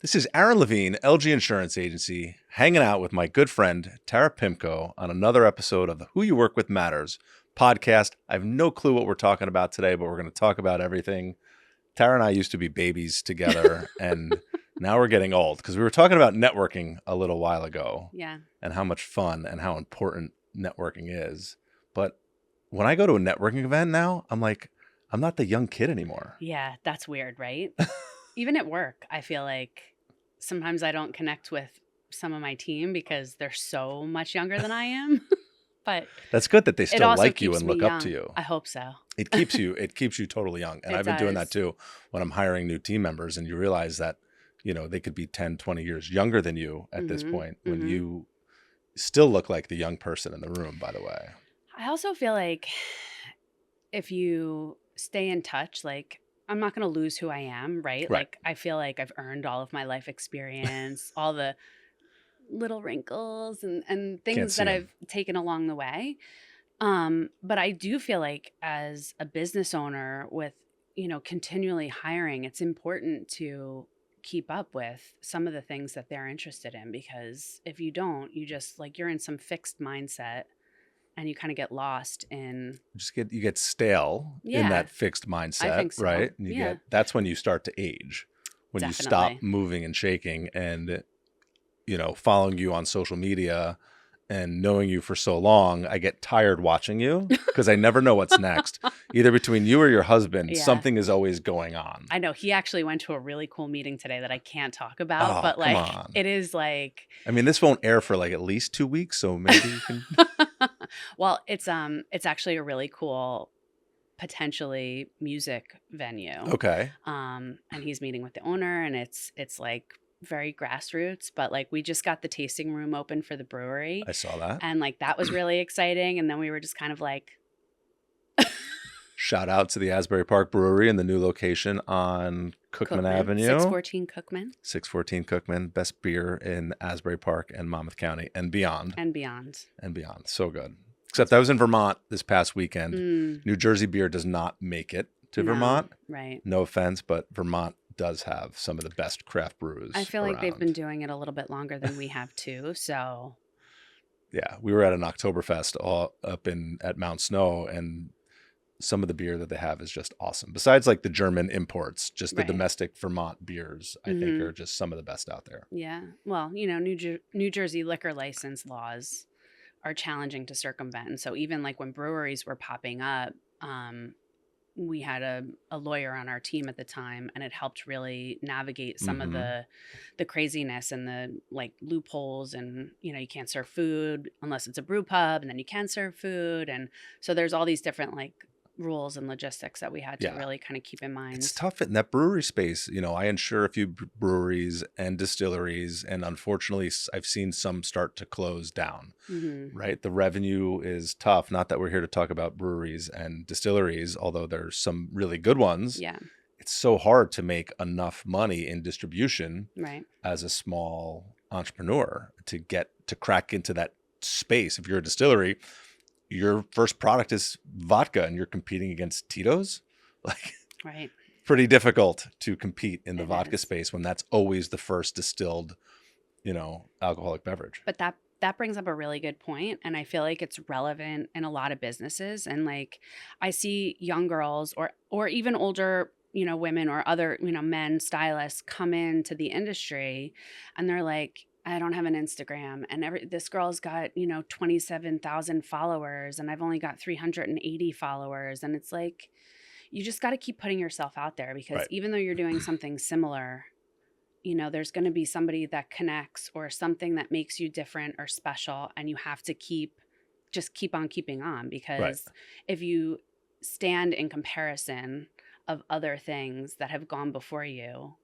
This is Aaron Levine, LG Insurance Agency, hanging out with my good friend Tara Pimco on another episode of the Who You Work With Matters podcast. I have no clue what we're talking about today, but we're going to talk about everything. Tara and I used to be babies together, and now we're getting old because we were talking about networking a little while ago. Yeah. And how much fun and how important networking is. But when I go to a networking event now, I'm like, I'm not the young kid anymore. Yeah, that's weird, right? Even at work, I feel like sometimes I don't connect with some of my team because they're so much younger than I am. But That's good that they it still also like you keeps and me look up to young. you. I hope so. It keeps you totally young. And It I've been doing does. that too when I'm hiring new team members, and you realize that, they could be 10, 20 years younger than you at this point when you still look like the young person in the room, by the way. I also feel like if you stay in touch, like I'm not going to lose who I am, right? Right. Like I feel like I've earned all of my life experience, all the little wrinkles and Can't things see that 'em. I've taken along the way. But I do feel like as a business owner with, continually hiring, it's important to keep up with some of the things that they're interested in, because if you don't, you just like you're in some fixed mindset and you kind of get lost in. You get stale in Yeah, that fixed I mindset, think so. right? And Yeah, that's when you start to age, when you stop definitely. moving and shaking, and following you on social media and knowing you for so long, I get tired watching you because I never know what's next. Either between you or your husband, Yeah. something is always going on. I know he actually went to a really cool meeting today that I can't talk about, Oh, but come like on. it is like I mean, this won't air for like at least 2 weeks, so maybe you can. well, it's actually a really cool potentially music venue. Okay. And he's meeting with the owner, and it's like very grassroots, but like we just got the tasting room open for the brewery, I saw that. and like that was really exciting. And then we were just kind of like, Shout out to the Asbury Park Brewery and the new location on Cookman Avenue. 614 Cookman. 614 Cookman, best beer in Asbury Park and Monmouth County and beyond. And beyond. And beyond. So good. Except I was in Vermont this past weekend. Mm, New Jersey beer does not make it to Vermont. right. No offense, but Vermont does have some of the best craft brews I feel like around. they've been doing it a little bit longer than we have too. So Yeah, we were at an Oktoberfest up at Mount Snow, and some of the beer that they have is just awesome. Besides like the German imports, just the Right. domestic Vermont beers, I think are just some of the best out there. yeah, well, New Jersey liquor license laws are challenging to circumvent. And so even like when breweries were popping up, we had a lawyer on our team at the time, and it helped really navigate some of the craziness and the like loopholes. And you can't serve food unless it's a brew pub, and then you can serve food. And so there's all these different like rules and logistics that we had to really kind of keep in mind. It's tough in that brewery space. I insure a few breweries and distilleries, and unfortunately I've seen some start to close down, right? The revenue is tough. Not that we're here to talk about breweries and distilleries, although there's some really good ones. Yeah. It's so hard to make enough money in distribution Right. as a small entrepreneur to crack into that space. If you're a distillery, your first product is vodka and you're competing against Tito's, like Right. pretty difficult to compete in the It vodka is. space when that's always the first distilled, alcoholic beverage. But that brings up a really good point, and I feel like it's relevant in a lot of businesses. And like I see young girls or even older, women or other, men stylists come into the industry, and they're like, I don't have an Instagram, and this girl's got 27,000 followers, and I've only got 380 followers. And it's like, you just got to keep putting yourself out there, because even though you're doing something similar, there's going to be somebody that connects or something that makes you different or special, and you have to keep on keeping on, because if you stand in comparison of other things that have gone before you,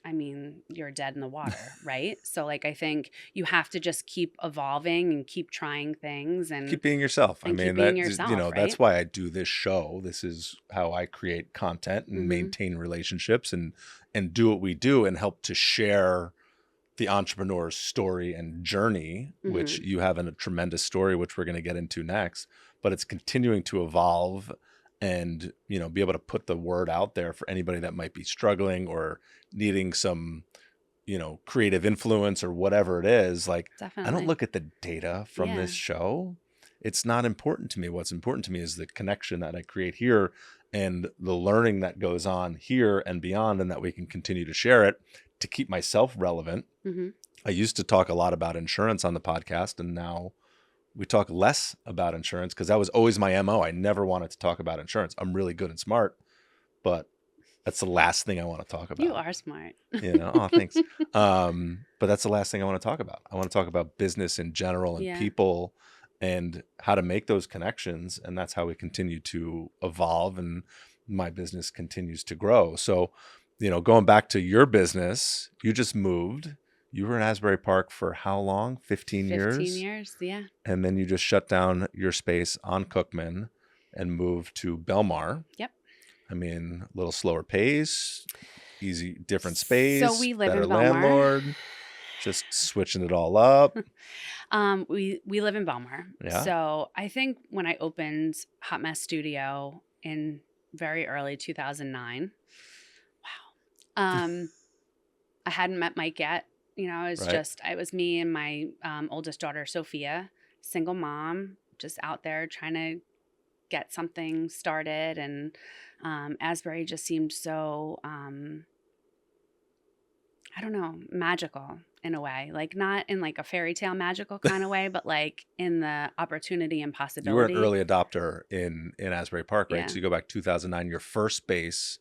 I mean, you're dead in the water, right? So like, I think you have to just keep evolving and keep trying things and keep being yourself. And I mean, keep being yourself, right? that's why I do this show. This is how I create content and maintain relationships and do what we do and help to share the entrepreneur's story and journey, which you have a tremendous story, which we're going to get into next, but it's continuing to evolve and, be able to put the word out there for anybody that might be struggling or needing some creative influence or whatever it is, like I don't Definitely. look at the data from this Yeah. show. It's not important to me. What's important to me is the connection that I create here and the learning that goes on here and beyond, and that we can continue to share it to keep myself relevant. Hmm. I used to talk a lot about insurance on the podcast, and now we talk less about insurance because that was always my MO. I never wanted to talk about insurance. I'm really good and smart, but that's the last thing I want to talk You about. are smart. Oh, thanks. But that's the last thing I want to talk about. I want to talk about business in general and Yeah. people and how to make those connections. And that's how we continue to evolve and my business continues to grow. So, going back to your business, you just moved. You were in Asbury Park for how long? 15 15 years? years. Yeah. And then you just shut down your space on Cookman and moved to Belmar. Yep. I mean, a little slower pace, easy, different So space, we live better in Belmar. landlord, just switching it all up. We live in Belmar. Yeah. So I think when I opened Hot Mess Studio in very early 2009, wow. I hadn't met Mike yet. Right. I was me and my oldest daughter, Sophia, single mom, just out there trying to get something started. And Asbury just seemed so, I don't know, magical in a way, like not in like a fairy tale magical kind of way, but like in the opportunity and You were an possibility. early adopter in Asbury Park, right? Yeah. So you go back 2009, your first space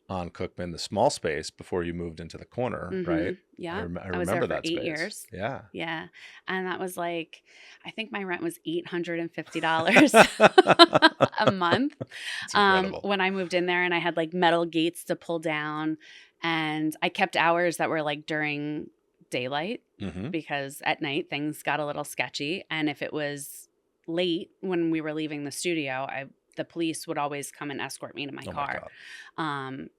on Cookman, the small space before you moved into the corner, right? I, Yeah. rem- I I was there remember for that 8 space. years. Yeah. Yeah. And that was like, I think my rent was $850 a month It's incredible. when I moved in there, and I had like metal gates to pull down, and I kept hours that were like during daylight Mm-hmm. because at night things got a little sketchy. And if it was late when we were leaving the studio, the police would always come and escort me to my Oh my car. God.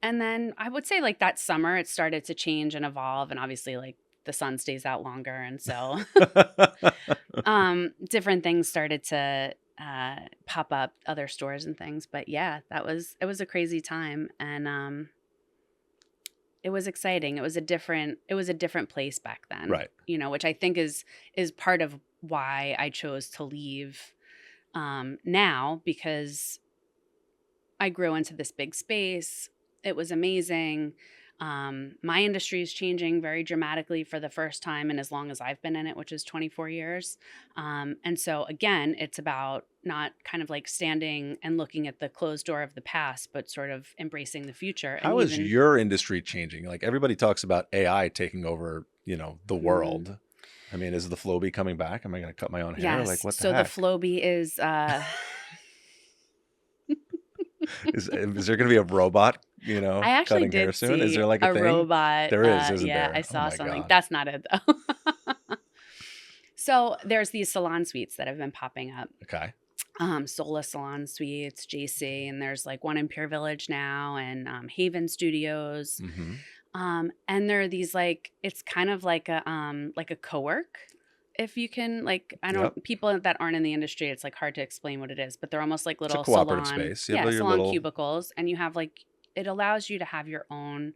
And then I would say like that summer it started to change and evolve, and obviously like the sun stays out longer, and so different things started to pop up, other stores and things. But yeah, it was a crazy time, and it was exciting. It was a different place back then, Right. which I think is part of why I chose to leave now, because I grew into this big space. It was amazing. My industry is changing very dramatically for the first time in as long as I've been in it, which is 24 years. And so, again, it's about not kind of like standing and looking at the closed door of the past, but sort of embracing the future. And How is even, your industry changing? Like everybody talks about AI taking over, the mm, world. I mean, is the Flowbee coming back? Am I going to cut my own hair? Like, yes. what the So the heck? Flowbee is, Is there going to be a robot, I actually cutting hair did soon? Is see there like a a thing? robot. There is, isn't Yeah, I there? Oh saw my something. God. That's not it, though. So there's these salon suites that have been popping up. Okay. Sola Salon Suites, JC, and there's like one in Pier Village now, and Haven Studios. Mm-hmm. And there are these like, it's kind of like a co-work. If you can, like, I Yep. don't, people that aren't in the industry, it's like hard to explain what it is, but they're almost like It's a little cooperative salon, space. You have your salon little, cubicles, and you have like, it allows you to have your own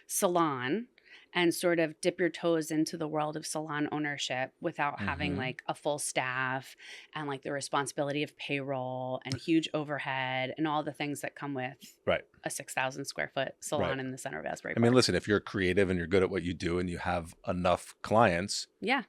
salon and sort of dip your toes into the world of salon ownership without having mm-hmm. like a full staff and like the responsibility of payroll and huge overhead and all the things that come with Right. a 6,000 square foot Right. salon in the center of Asbury I mean, Park. listen, if you're creative and you're good at what you do and you have enough clients, Yeah.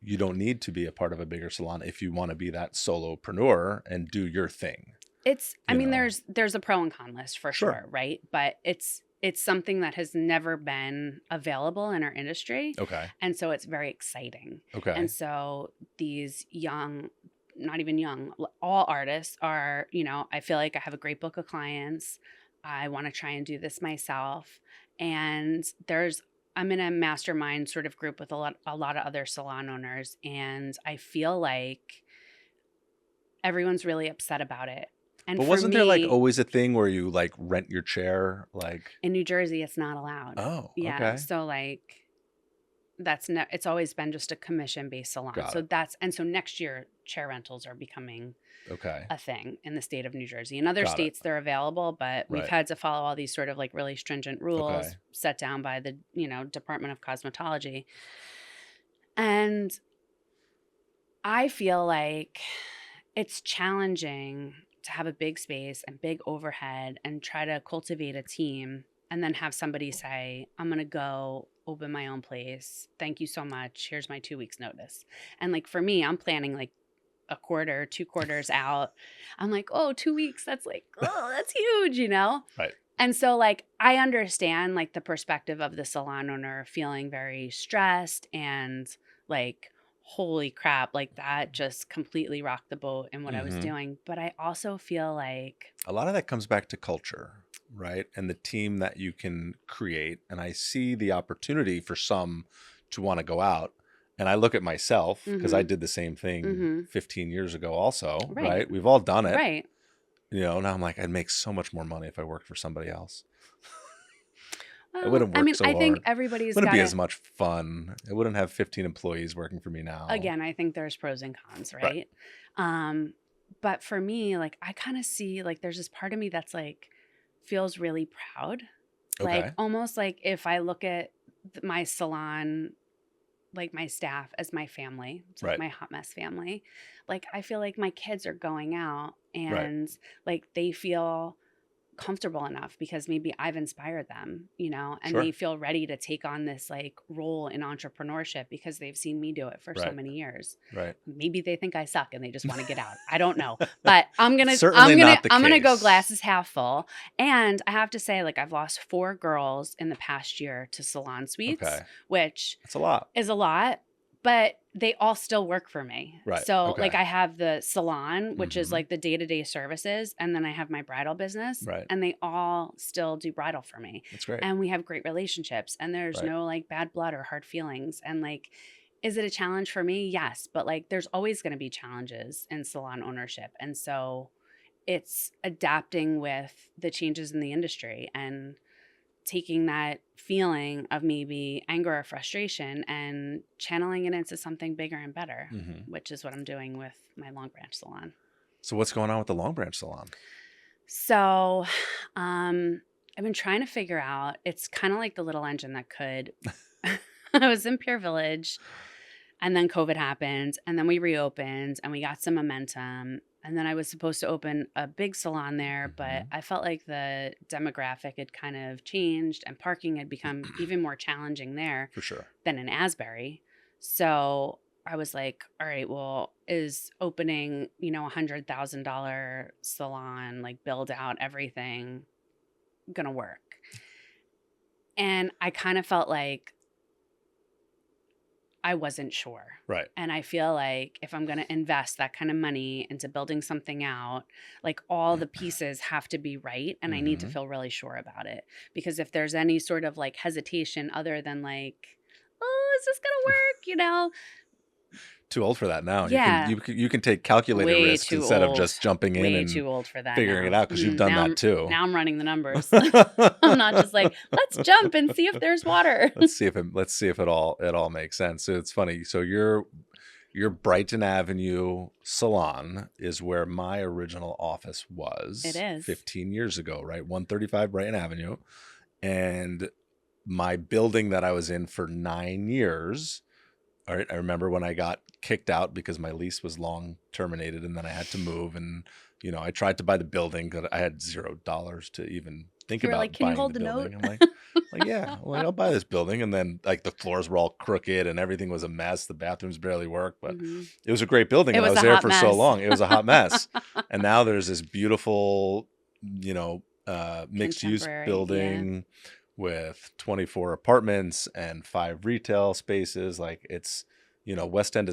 you don't need to be a part of a bigger salon if you want to be that solopreneur and do your thing. I You mean, know. there's a pro and con list for Sure. sure, right? But it's something that has never been available in our industry. Okay. And so it's very exciting. Okay. And so these young, not even young, all artists are, I feel like I have a great book of clients. I want to try and do this myself. And I'm in a mastermind sort of group with a lot of other salon owners. And I feel like everyone's really upset about it. And But for wasn't there like me, always a thing where you like rent your chair? Like, in New Jersey, it's not allowed. oh, Yeah. okay. So like it's always been just a commission-based salon. Got So it. so next year chair rentals are becoming Okay. a thing in the state of New Jersey. In other Got it. states, they're available, but we've Right. had to follow all these sort of like really stringent Okay. rules set down by the, Department of Cosmetology. And I feel like it's challenging to have a big space and big overhead and try to cultivate a team and then have somebody say, I'm going to go open my own place. Thank you so much. Here's my 2 weeks notice. And like for me, I'm planning like a quarter, 2 quarters out. I'm like, oh, 2 weeks. That's like, oh, that's huge, Right. And so like, I understand like the perspective of the salon owner feeling very stressed and like, holy crap, like that just completely rocked the boat in what I was Mm-hmm. doing. But I also feel like, A lot of that comes back to culture, right? And the team that you can create. And I see the opportunity for some to want to go out. And I look at myself because I mm-hmm, did the same thing mm-hmm, 15 years ago also, right, right? We've all done it. right. Now I'm like, I'd make so much more money if I worked for somebody else. I Well, wouldn't I work mean, so I think hard. everybody's Wouldn't got be to, as much fun. I wouldn't have 15 employees working for me now. again, I think there's pros and cons, Right. right? But for me, like, I kind of see, like, there's this part of me that's like, feels really proud. Like, Okay. almost like if I look at my salon, like my staff as my family, it's like Right. my hot mess family. Like, I feel like my kids are going out Right. and like they feel comfortable enough because maybe I've inspired them, and Sure. they feel ready to take on this like role in entrepreneurship because they've seen me do it for so Right. many years. Right. Maybe they think I suck and they just want to get out. I don't know. But Certainly not the I'm going to go case. glasses half full. And I have to say, like, I've lost 4 girls in the past year to salon suites, Okay. which That's a lot. is a lot, but they all still work for me. Right. So Okay. like I have the salon, which is Mhm. like the day-to-day services, and then I have my bridal business, Right. and they all still do bridal for me. That's great. And we have great relationships, and there's Right. no like bad blood or hard feelings. And like, is it a challenge for me? Yes, but like there's always going to be challenges in salon ownership. And so it's adapting with the changes in the industry and taking that feeling of maybe anger or frustration and channeling it into something bigger and better, Mhm. which is what I'm doing with my Long Branch salon. So what's going on with the Long Branch salon? So, I've been trying to figure out, it's kind of like the little engine that could. I was in Pier Village and then COVID happened and then we reopened and we got some momentum. And then I was supposed to open a big salon there, but Mhm. I felt like the demographic had kind of changed and parking had become even more challenging there For sure. than in Asbury. So I was like, all right, well, is opening, $100,000 salon, like build out everything, gonna work? And I kind of felt like I wasn't sure. Right. And I feel like if I'm going to invest that kind of money into building something out, like all the pieces have to be right. And I need to Mhm. feel really sure about it. Because if there's any sort of like hesitation other than like, oh, is this going to work? Too old for that now. Yeah. You can take calculated Way risks too instead of old. just jumping in Way and too old for that figuring it now. out because you've done that too. Now I'm running the numbers. I'm not just like, let's jump and see if there's water. Let's see if it all makes sense. So it's funny. So your Brighton Avenue salon is where my original office was. It is. 15 years ago, right? 135 Brighton Avenue. And my building that I was in for 9 years. All right. I remember when I got kicked out because my lease was long terminated and then I had to move. And, I tried to buy the building because I had $0 to even think You were about like, can you buying hold the the building. note? I'm like, yeah, well, I'll buy this building. And then like the floors were all crooked and everything was a mess. The bathrooms barely worked, but Mhm. it was a great building. It And I was was a there hot for so mess. long. It was a hot mess. And now there's this beautiful, mixed use Contemporary, building with 24 apartments and 5 retail spaces. Like it's, West End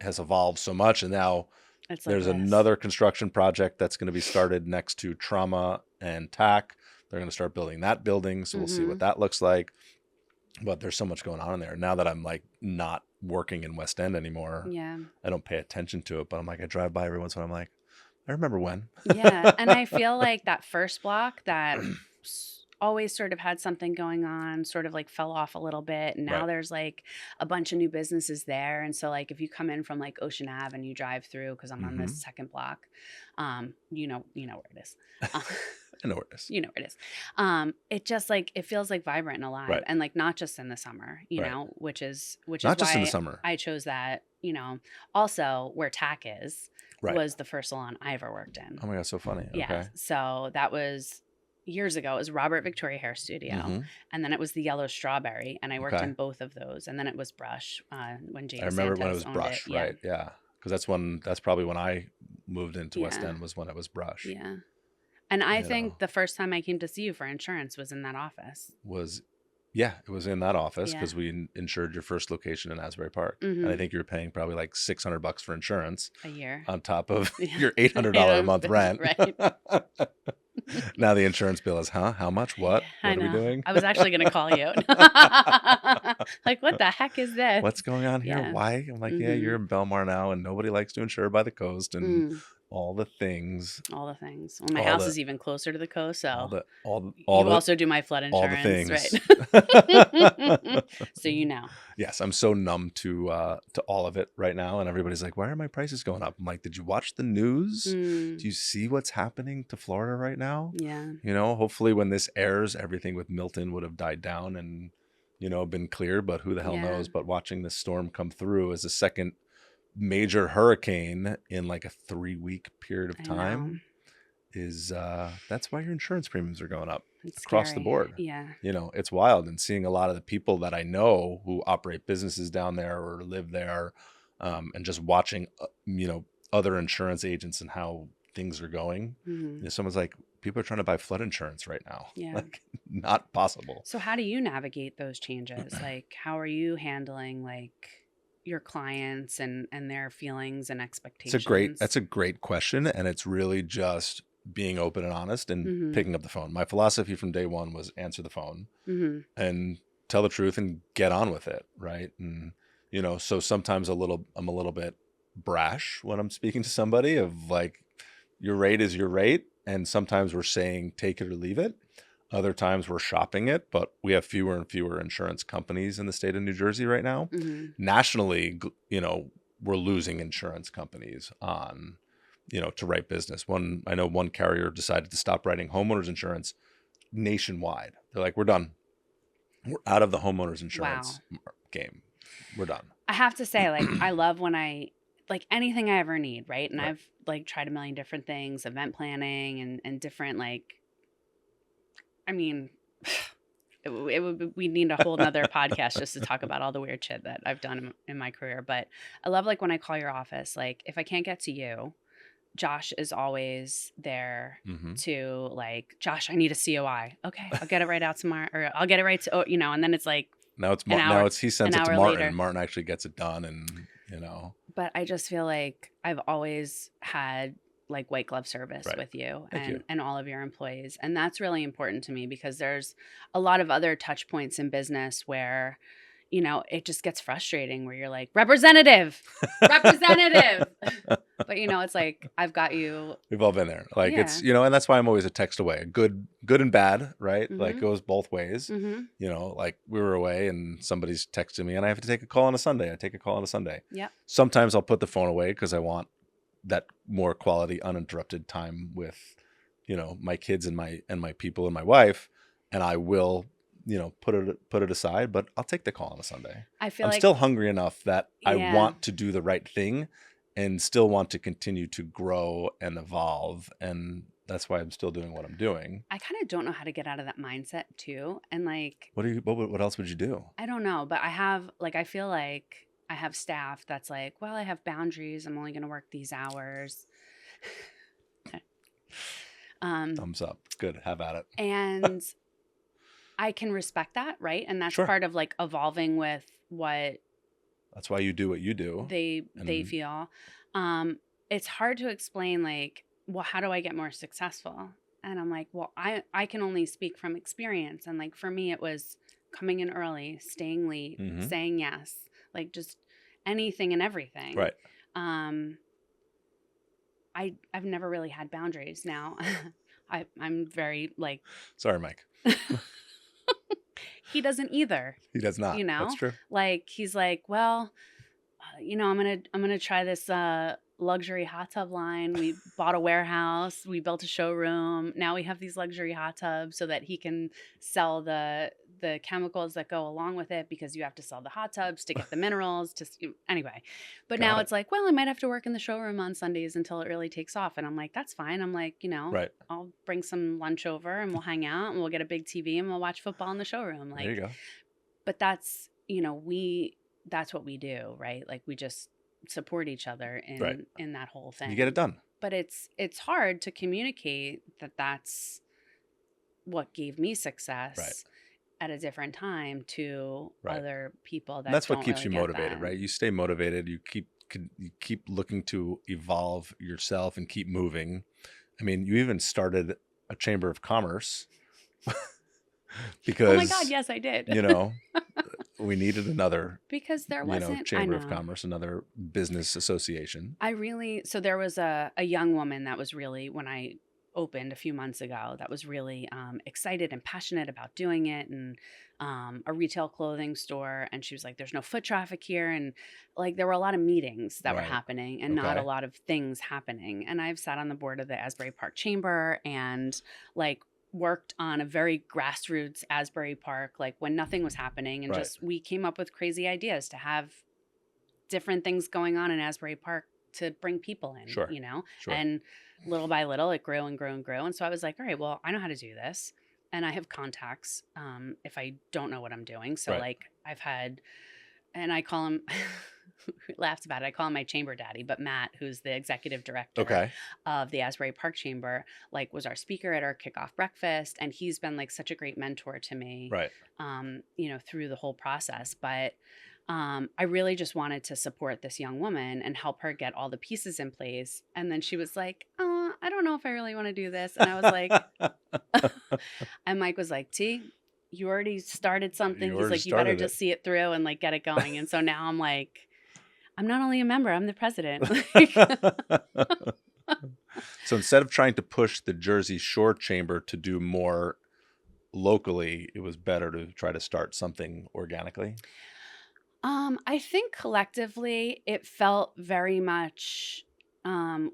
has evolved so much. And now It's like there's this. another construction project that's going to be started next to Trauma and TAC. They're going to start building that building. So we'll see what that looks like. But there's so much going on in there. Now that I'm like not working in West End anymore, Yeah. I don't pay attention to it. But I'm like, I drive by every once in a while. I'm like, I remember when. Yeah. And I feel like that first block, that always sort of had something going on, sort of like fell off a little bit. And now Right. there's like a bunch of new businesses there. And so like if you come in from like Ocean Ave and you drive through, because I'm on this Mm-hmm. second block, you know where it is. Uh, I know where it is. you know where it is. It just like it feels like vibrant and alive, Right. and like not just in the summer, Right. which is Not just in the why summer. I chose that. Also where TAC Right. was the first salon I ever worked in. Oh my God, so funny. Yeah. Okay. So that was years ago. It was Robert Victoria Hair Studio. Mm-hmm. And then it was the Yellow Strawberry. And I worked Okay. in both of those. And then it was Brush when I Jay remember when it DeSantis was owned it. Brush, Yeah. right? Yeah. Because that's probably when I moved into West Yeah. End was when it was Brush. Yeah. And I You know, think the first time I came to see you for insurance was in that office. it was in that office Yeah. because we insured your first location in Asbury Park. And I Hmm. think you were paying probably like $600 for insurance A year. on top of Yeah. your $800 a month rent. Right. Now the insurance bill is, how much? What? I What are we know. doing? I was actually going to call you. Like, what the heck is this? What's going on here? Yeah. Why? I'm like, yeah, Hmm. you're in Belmar now and nobody likes to insure by the coast and Mm, all the things, all the things. Well, my all house the, is even closer to the coast, all so the, all you the, also do my flood all the insurance, things. right? So you know. Yes, I'm so numb to all of it right now, and everybody's like, "Why are my prices going up?" I'm like, "Did you watch the news? Do Mm, you see what's happening to Florida right now? yeah, Hopefully when this airs, everything with Milton would have died down and been clear. But who the hell yeah, knows? But watching this storm come through as a second major hurricane in like a 3-week period of I know. time is that's why your insurance premiums are going up It's across the scary. board. Yeah. It's wild. And seeing a lot of the people that I know who operate businesses down there or live there, and just watching other insurance agents and how things are going. Hmm. Someone's like, people are trying to buy flood insurance right now. Yeah. Like, not possible. So how do you navigate those changes? Like, how are you handling like your clients and their feelings and expectations? That's a great question. And it's really just being open and honest and Hmm. picking up the phone. My philosophy from day one was answer the phone Hmm. and tell the truth and get on with it. Right. And, so sometimes I'm a little bit brash when I'm speaking to somebody of like, your rate is your rate. And sometimes we're saying, take it or leave it. Other times we're shopping it, but we have fewer and fewer insurance companies in the state of New Jersey right now. Hmm. Nationally, we're losing insurance companies on, to write business. I know one carrier decided to stop writing homeowners insurance nationwide. They're like, we're done. We're out of the homeowners insurance game. We're done. I have to say, like, I love when like anything I ever need, right? And Right. I've like tried a million different things, event planning and different I mean, we need a whole nother podcast just to talk about all the weird shit that I've done in my career. But I love like when I call your office, like if I can't get to you, Josh is always there Mm-hmm. to like, Josh, I need a COI. Okay, I'll get it right out tomorrow, or I'll get it right to, and then it's like Now it's an hour, he sends an it to hour Martin. later. Martin actually gets it done, and But I just feel like I've always had like white glove service Right. with you Thank you. and all of your employees. And that's really important to me because there's a lot of other touch points in business where, it just gets frustrating where you're like, representative. But it's like, I've got you. We've all been there. Like Yeah. it's, and that's why I'm always a text away. Good and bad, right? Mhm. Like goes both ways. Mm-hmm. Like we were away and somebody's texting me and I have to take a call on a Sunday. I take a call on a Sunday. Yep. Sometimes I'll put the phone away because I want that more quality, uninterrupted time with, my kids and my people and my wife. And I will, put it aside, but I'll take the call on a Sunday. I feel I'm like still hungry enough that I Yeah. want to do the right thing and still want to continue to grow and evolve. And that's why I'm still doing what I'm doing. I kind of don't know how to get out of that mindset too. And like, What else would you do? I don't know, but I feel like I have staff that's like, well, I have boundaries. I'm only going to work these hours. Thumbs up. Good. Have at it. And I can respect that, right? And that's Sure. part of like evolving with what That's why you do what you do. they And- feel. It's hard to explain like, well, how do I get more successful? And I'm like, well, I can only speak from experience. And like for me, it was coming in early, staying late, Mhm. saying yes, like just anything and everything. Right. I've never really had boundaries. Now, I'm very like, Sorry, Mike. he doesn't either, He does not. you That's know? true. Like he's like, well, I'm gonna try this luxury hot tub line. We bought a warehouse, we built a showroom. Now we have these luxury hot tubs so that he can sell the chemicals that go along with it, because you have to sell the hot tubs to get the minerals anyway. But Got now it. it's like, well, I might have to work in the showroom on Sundays until it really takes off. And I'm like, that's fine. I'm like, Right. I'll bring some lunch over and we'll hang out and we'll get a big TV and we'll watch football in the showroom. There you Like, go. but that's what we do, right? Like we just support each other Right. in that whole You get it thing. done. But it's hard to communicate that that's what gave me success Right. at a different time to Right. other people And that that's what don't keeps really you get motivated, that. right? You stay motivated. You keep looking to evolve yourself and keep moving. I mean, you even started a chamber of commerce Oh my God, because, yes, I did. you know, we needed another, Because there wasn't, I chamber of know. commerce, another business association. So there was a young woman that was really, when I opened a few months ago, that was really excited and passionate about doing it, and a retail clothing store. And she was like, there's no foot traffic here. And like, there were a lot of meetings that were Right. happening and not a Okay. lot of things happening. And I've sat on the board of the Asbury Park Chamber and like worked on a very grassroots Asbury Park, like when nothing was happening. And Right. just, we came up with crazy ideas to have different things going on in Asbury Park to bring people in, Sure. Sure. and little by little it grew and grew and grew. And so I was like, all right, well, I know how to do this. And I have contacts if I don't know what I'm doing. So Right. like I've had, and I call him, laughs about it, I call him my chamber daddy, but Matt, who's the executive director Okay. of the Asbury Park Chamber, like was our speaker at our kickoff breakfast. And he's been like such a great mentor to me, Right. through the whole process. But I really just wanted to support this young woman and help her get all the pieces in place. And then she was like, I don't know if I really want to do this. And I was like, and Mike was like, T, you already started something. You He's already like, you better started just it. see it through and like get it going. And so now I'm like, I'm not only a member, I'm the president. So instead of trying to push the Jersey Shore Chamber to do more locally, it was better to try to start something organically. I think collectively it felt very much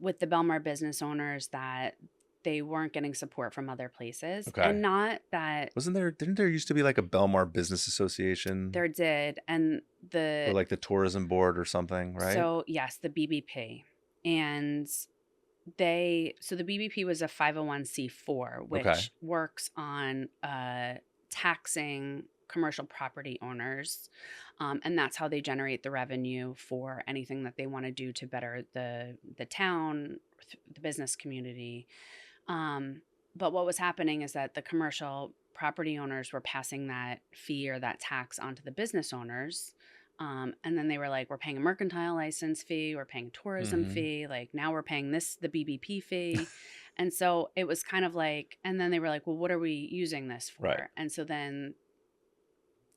with the Belmar business owners that they weren't getting support from other places. Okay. And not that Didn't there used to be like a Belmar Business Association there did. And or like the tourism board or something, right? so yes, the BBP. And so the BBP was a 501c4, which Okay. works on taxing commercial property owners. And that's how they generate the revenue for anything that they want to do to better the town, the business community. But what was happening is that the commercial property owners were passing that fee or that tax onto the business owners. And then they were like, we're paying a mercantile license fee, we're paying a tourism Mhm. fee, like now we're paying the BBP fee. And so it was kind of like, and then they were like, well, what are we using this for? Right. And so then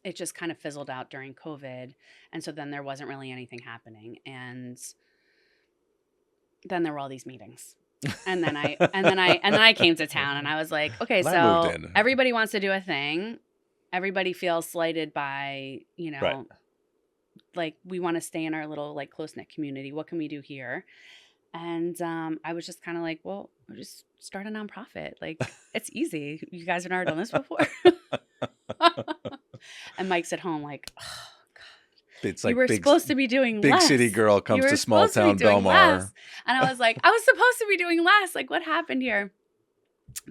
it just kind of fizzled out during COVID. And so then there wasn't really anything happening. And then there were all these meetings. And then I came to town and I was like, okay, And I moved so in. everybody wants to do a thing. Everybody feels slighted by, Right. like we want to stay in our little like close knit community. What can we do here? And I was just kind of like, well, we'll just start a nonprofit. Like it's easy. You guys have never done this before. And Mike's at home like, oh God, It's like you were supposed to be doing big less. city girl comes You were to small supposed to be town doing Belmar. less. And I was like, I was supposed to be doing less. Like what happened here?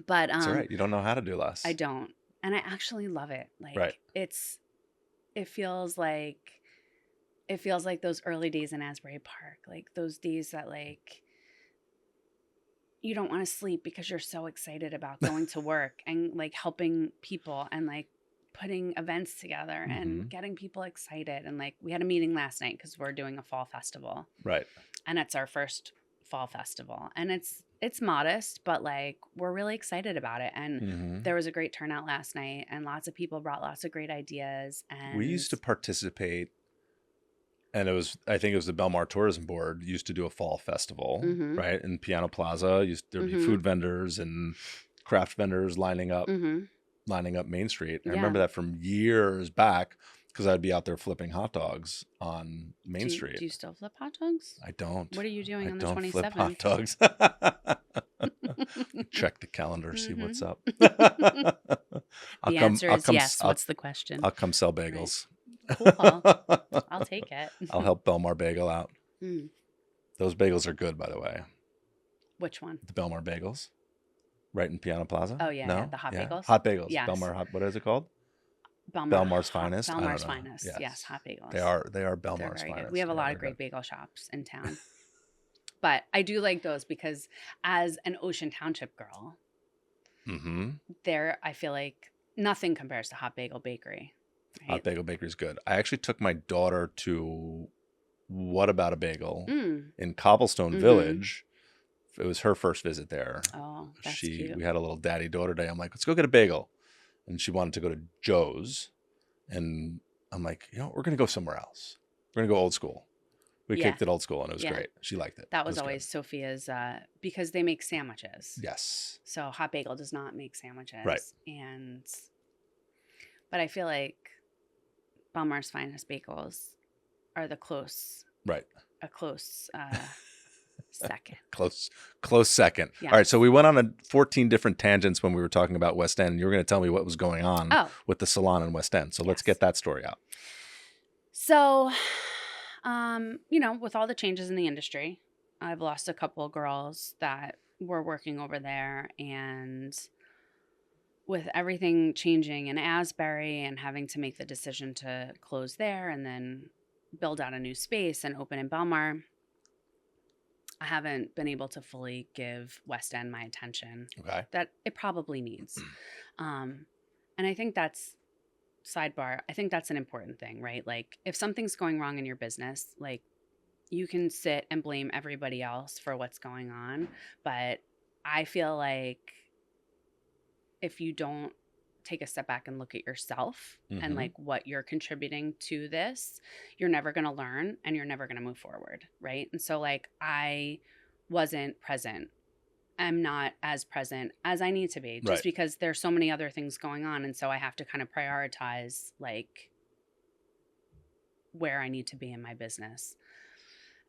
But It's all right. You don't know how to do less. I don't. And I actually love it. Like Right. it feels like those early days in Asbury Park, like those days that like you don't want to sleep because you're so excited about going to work and like helping people and like putting events together and Mhm. getting people excited. And like we had a meeting last night because we're doing a fall festival. Right. And it's our first fall festival. And it's modest, but like we're really excited about it. And Mhm. there was a great turnout last night and lots of people brought lots of great ideas. And We used to participate, and I think it was the Belmar Tourism Board used to do a fall festival, Mhm. right? In Piano Plaza, there'd be Mhm. food vendors and craft vendors lining up Main Street. I remember that from years back because I'd be out there flipping hot dogs on Main Street. Do you still flip hot dogs? I don't. What are you doing on the 27th? I don't flip hot dogs. Check the calendar, see what's up. The answer is yes. What's the question? I'll come sell bagels. Right. Cool. I'll take it. I'll help Belmar Bagel out. Those bagels are good, by the way. Which one? The Belmar Bagels. Right in Piano Plaza? Oh, yeah. The hot bagels? Hot bagels. Yes. Belmar hot, what is it called? Belmar's Finest. Belmar's Finest. Yes, hot bagels. They are Belmar's Finest. Good. We have a lot of great bagel shops in town. But I do like those because as an Ocean Township girl, there I feel like nothing compares to Hot Bagel Bakery. Right? Hot Bagel Bakery is good. I actually took my daughter to What About a Bagel in Cobblestone Village. It was her first visit there. Oh, that's cute. We had a little daddy-daughter day. I'm like, let's go get a bagel. And she wanted to go to Joe's. And I'm like, we're going to go somewhere else. We're going to go old school. We kicked it old school, and it was great. She liked it. That was always good. Sophia's, because they make sandwiches. Yes. So Hot Bagel does not make sandwiches. Right. But I feel like Belmar's Finest Bagels are a close second. Close second. Yes. All right, so we went on 14 different tangents when we were talking about West End, and you were going to tell me what was going on with the salon in West End. So let's get that story out. So, with all the changes in the industry, I've lost a couple of girls that were working over there, and with everything changing in Asbury and having to make the decision to close there and then build out a new space and open in Belmar, I haven't been able to fully give West End my attention that it probably needs. And I think that's sidebar. I think that's an important thing, right? Like if something's going wrong in your business, like you can sit and blame everybody else for what's going on. But I feel like if you don't take a step back and look at yourself and like what you're contributing to this, you're never going to learn and you're never going to move forward. Right. And so like I wasn't present. I'm not as present as I need to be just because there's so many other things going on. And so I have to kind of prioritize like where I need to be in my business.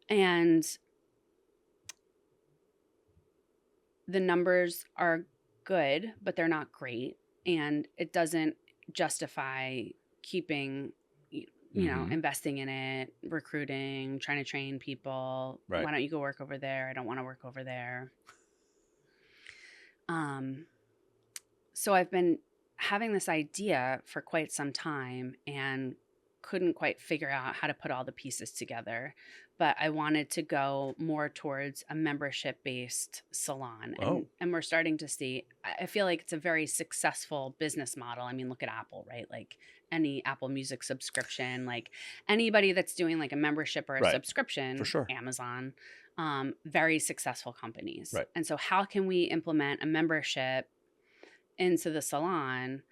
And the numbers are good, but they're not great. And it doesn't justify keeping, investing in it, recruiting, trying to train people. Right. Why don't you go work over there? I don't want to work over there. So I've been having this idea for quite some time and couldn't quite figure out how to put all the pieces together. But I wanted to go more towards a membership-based salon. And we're starting to see, I feel like it's a very successful business model. I mean, look at Apple, right? Like any Apple Music subscription, like anybody that's doing like a membership or a subscription, for sure. Amazon, very successful companies. Right. And so how can we implement a membership into the salon?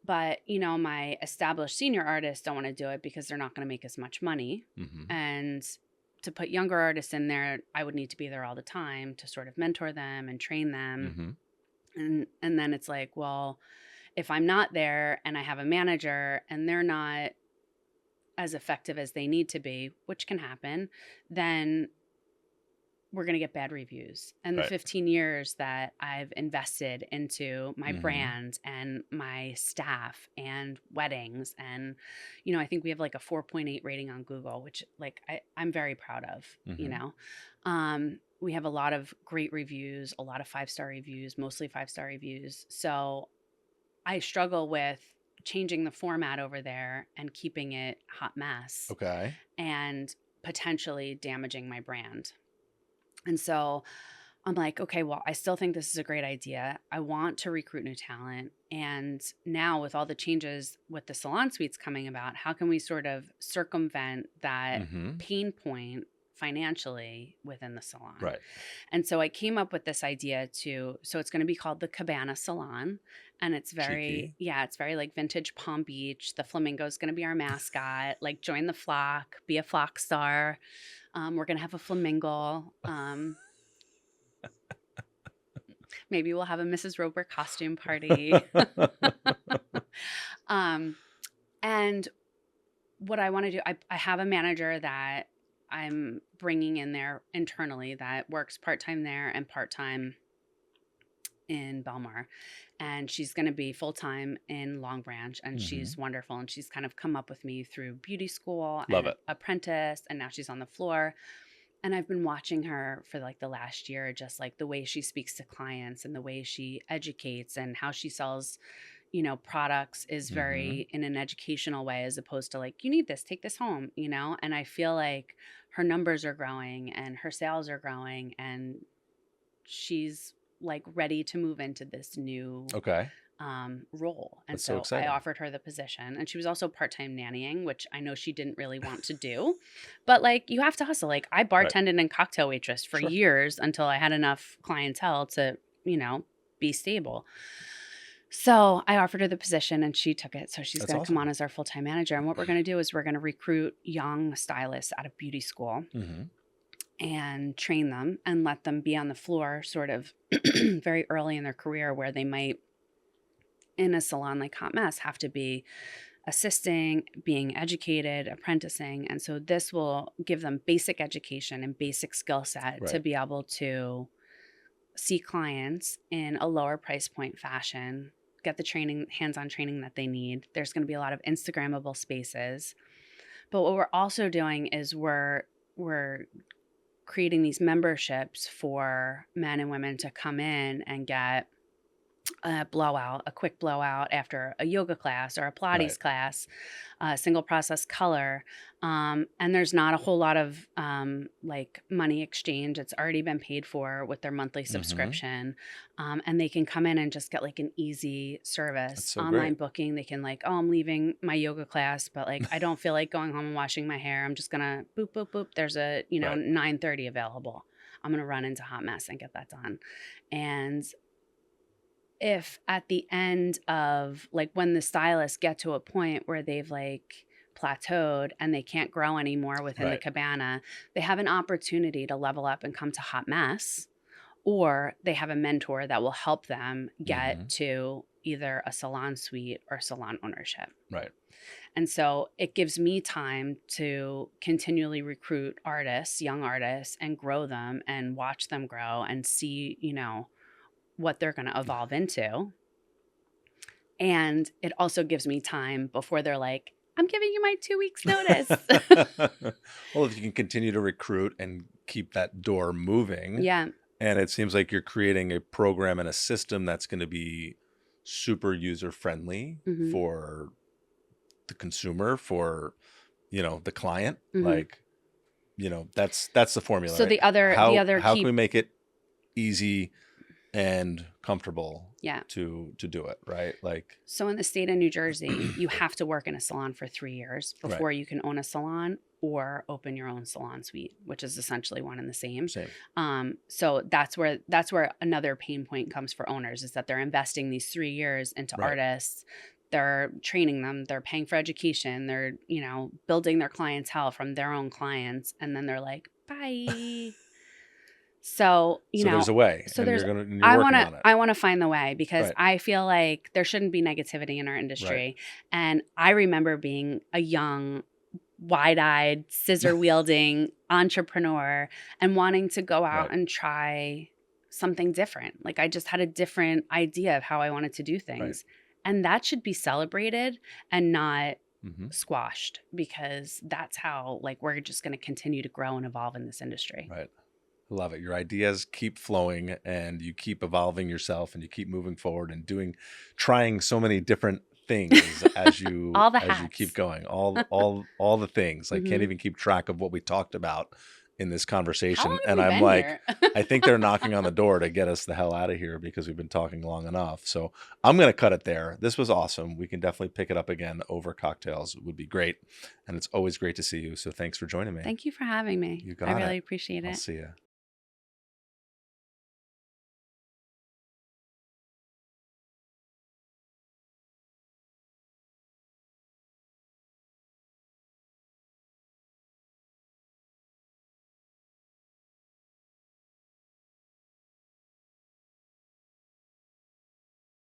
But, my established senior artists don't want to do it because they're not going to make as much money. And to put younger artists in there, I would need to be there all the time to sort of mentor them and train them. And then it's like, well, if I'm not there and I have a manager and they're not as effective as they need to be, which can happen, then we're going to get bad reviews. And the 15 years that I've invested into my brand and my staff and weddings. And, I think we have like a 4.8 rating on Google, which like I'm very proud of, we have a lot of great reviews, a lot of 5-star reviews, mostly 5-star reviews. So I struggle with changing the format over there and keeping it hot mess. Okay. And potentially damaging my brand. And so I'm like, okay, well, I still think this is a great idea. I want to recruit new talent. And now with all the changes with the salon suites coming about, how can we sort of circumvent that pain point financially within the salon? Right. And so I came up with this idea so it's going to be called the Cabana Salon. And it's very, it's very like vintage Palm Beach. The flamingo is going to be our mascot, like join the flock, be a flock star. We're going to have a flamingo. Maybe we'll have a Mrs. Roper costume party. um, and what I want to do, I have a manager that I'm bringing in there internally that works part-time there and part-time in Belmar. And she's going to be full-time in Long Branch, and she's wonderful. And she's kind of come up with me through beauty school Love and it. apprentice, and now she's on the floor. And I've been watching her for like the last year, just like the way she speaks to clients and the way she educates and how she sells, products is very in an educational way, as opposed to like, you need this, take this home, and I feel like her numbers are growing and her sales are growing, and she's like ready to move into this new Okay. role. And That's so so I exciting. offered her the position, and she was also part-time nannying, which I know she didn't really want to do, but like you have to hustle. Like I Right. bartended and cocktail waitress for Sure. years until I had enough clientele to, be stable. So I offered her the position and she took it. So she's That's going to come awesome. on as our full-time manager. And what we're going to do is we're going to recruit young stylists out of beauty school and train them and let them be on the floor sort of very early in their career, where they might, in a salon like Hot Mess, have to be assisting, being educated, apprenticing. And so this will give them basic education and basic skill set to Right. be able to see clients in a lower price point fashion, get the training, hands-on training that they need. There's going to be a lot of Instagrammable spaces. But what we're also doing is we're creating these memberships for men and women to come in and get a quick blowout after a yoga class or a Pilates Right. class, single process color. And there's not a whole lot of like money exchange. It's already been paid for with their monthly subscription. And they can come in and just get like an easy That's service, so online great. booking. They can like, oh, I'm leaving my yoga class, but like I don't feel like going home and washing my hair. I'm just gonna boop, boop, boop. There's a, Right. 9:30 available. I'm gonna run into Hot Mess and get that done. And if at the end of like when the stylists get to a point where they've like plateaued and they can't grow anymore within the Right. cabana, they have an opportunity to level up and come to Hot Mess, or they have a mentor that will help them get to either a salon suite or salon ownership. Right. And so it gives me time to continually recruit artists, young artists, and grow them and watch them grow and see, what they're going to evolve into. And it also gives me time before they're like, I'm giving you my 2 weeks notice. Well, if you can continue to recruit and keep that door moving, Yeah. and it seems like you're creating a program and a system that's going to be super user friendly for the consumer, for the client. Like, that's the formula. So right? the other How key, can we make it easy and comfortable yeah. to do it, right? Like, So in the state of New Jersey, you have to work in a salon for 3 years before Right. you can own a salon or open your own salon suite, which is essentially one and the same. same. So that's where another pain point comes for owners, is that they're investing these 3 years into Right. artists. They're training them, they're paying for education, they're, building their clientele from their own clients, and then they're like, bye. So, So there's a way, so and there's you're working on it. I want to find the way, because Right. I feel like there shouldn't be negativity in our industry. And I remember being a young, wide-eyed, scissor-wielding entrepreneur and wanting to go out Right. and try something different. Like I just had a different idea of how I wanted to do things. And that should be celebrated and not squashed, because that's how like we're just going to continue to grow and evolve in this industry. Right. Love it. Your ideas keep flowing, and you keep evolving yourself, and you keep moving forward and trying so many different things as you All the as you hats. keep going. All the things. I can't Mhm. even keep track of what we talked about in this How conversation. long have And we I'm been like, here? I think they're knocking on the door to get us the hell out of here because we've been talking long enough. So I'm going to cut it there. This was awesome. We can definitely pick it up again over cocktails. It would be great. And it's always great to see you. So thanks for joining me. Thank you for having me. You got I really it. appreciate I'll it. see you.